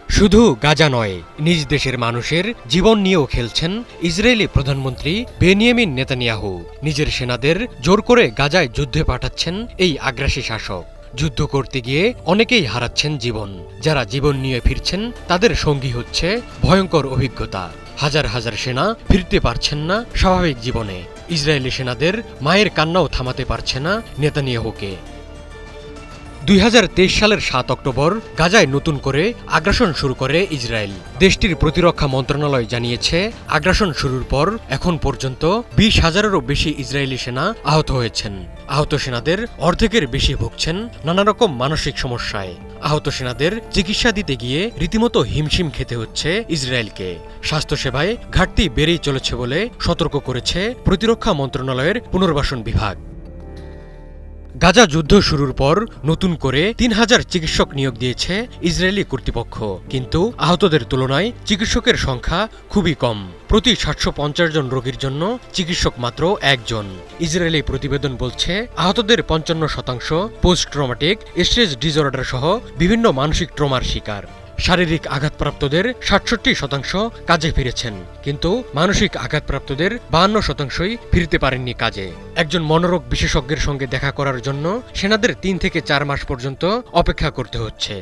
শুধু গাজা নয়, নিজ দেশের মানুষের জীবন নিয়েও খেলছেন ইসরায়েলি প্রধানমন্ত্রী বেনিয়ামিন নেতানিয়াহু। নিজের সেনাদের জোর করে গাজায় যুদ্ধে পাঠাচ্ছেন এই আগ্রাসী শাসক। যুদ্ধ করতে গিয়ে অনেকেই হারাচ্ছেন জীবন। যারা জীবন নিয়ে ফিরছেন তাদের সঙ্গী হচ্ছে ভয়ঙ্কর অভিজ্ঞতা। হাজার হাজার সেনা ফিরতে পারছেন না স্বাভাবিক জীবনে। ইসরায়েলি সেনাদের মায়ের কান্নাও থামাতে পারছে না নেতানিয়াহুকে। 2023 সালের 7 অক্টোবর গাজায় নতুন করে আগ্রাসন শুরু করে ইসরায়েল। দেশটির প্রতিরক্ষা মন্ত্রণালয় জানিয়েছে, আগ্রাসন শুরুর পর এখন পর্যন্ত 20,000-এরও বেশি ইসরায়েলি সেনা আহত হয়েছেন। আহত সেনাদের অর্ধেকের বেশি ভুগছেন নানারকম মানসিক সমস্যায়। আহত সেনাদের চিকিৎসা দিতে গিয়ে রীতিমতো হিমশিম খেতে হচ্ছে ইসরায়েলকে। স্বাস্থ্যসেবায় ঘাটতি বেড়েই চলেছে বলে সতর্ক করেছে প্রতিরক্ষা মন্ত্রণালয়ের পুনর্বাসন বিভাগ। গাজা যুদ্ধ শুরুর পর নতুন করে 3,000 চিকিৎসক নিয়োগ দিয়েছে ইসরায়েলি কর্তৃপক্ষ, কিন্তু আহতদের তুলনায় চিকিৎসকের সংখ্যা খুবই কম। প্রতি 750 জন রোগীর জন্য চিকিৎসক মাত্র একজন। ইসরায়েলি প্রতিবেদন বলছে, আহতদের 55% পোস্ট ট্রমাটিক স্ট্রেস ডিসঅর্ডার সহ বিভিন্ন মানসিক ট্রমার শিকার। শারীরিক আঘাতপ্রাপ্তদের 67% কাজে ফিরেছেন, কিন্তু মানসিক আঘাতপ্রাপ্তদের 52%ই ফিরতে পারেননি কাজে। একজন মনোরোগ বিশেষজ্ঞের সঙ্গে দেখা করার জন্য সেনাদের 3 থেকে 4 মাস পর্যন্ত অপেক্ষা করতে হচ্ছে।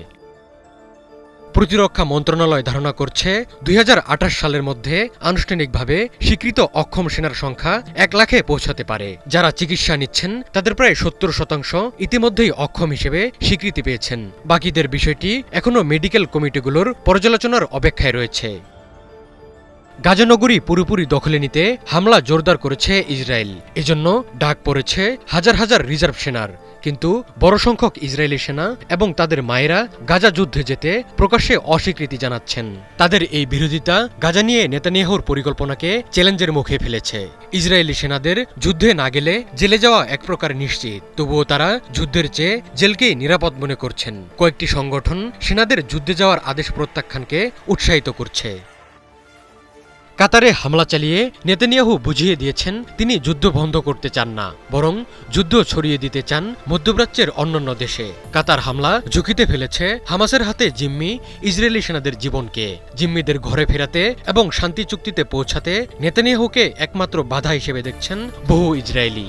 প্রতিরক্ষা মন্ত্রণালয় ধারণা করছে, 2028 সালের মধ্যে আনুষ্ঠানিকভাবে স্বীকৃত অক্ষম সেনার সংখ্যা 1 লাখে পৌঁছাতে পারে। যারা চিকিৎসা নিচ্ছেন তাদের প্রায় 70% ইতিমধ্যেই অক্ষম হিসেবে স্বীকৃতি পেয়েছেন। বাকিদের বিষয়টি এখনও মেডিকেল কমিটিগুলোর পর্যালোচনার অপেক্ষায় রয়েছে। গাজা নগরী পুরোপুরি দখলে নিতে হামলা জোরদার করেছে ইসরায়েল। এজন্য ডাক পড়েছে হাজার হাজার রিজার্ভ সেনার। কিন্তু বড় সংখ্যক ইসরায়েলি সেনা এবং তাদের মায়েরা গাজা যুদ্ধে যেতে প্রকাশ্যে অস্বীকৃতি জানাচ্ছেন। তাদের এই বিরোধিতা গাজা নিয়ে নেতানিয়াহুর পরিকল্পনাকে চ্যালেঞ্জের মুখে ফেলেছে। ইসরায়েলি সেনাদের যুদ্ধে না গেলে জেলে যাওয়া এক প্রকার নিশ্চিত, তবুও তারা যুদ্ধের চেয়ে জেলকেই নিরাপদ মনে করছেন। কয়েকটি সংগঠন সেনাদের যুদ্ধে যাওয়ার আদেশ প্রত্যাখ্যানকে উৎসাহিত করছে। কাতারে হামলা চালিয়ে নেতানিয়াহু বুঝিয়ে দিয়েছেন, তিনি যুদ্ধ বন্ধ করতে চান না, বরং যুদ্ধ ছড়িয়ে দিতে চান মধ্যপ্রাচ্যের অন্যান্য দেশে। কাতার হামলা ঝুঁকিতে ফেলেছে হামাসের হাতে জিম্মি ইসরায়েলি সেনাদের জীবনকে। জিম্মিদের ঘরে ফেরাতে এবং শান্তি চুক্তিতে পৌঁছাতে নেতানিয়াহুকে একমাত্র বাধা হিসেবে দেখছেন বহু ইসরায়েলি।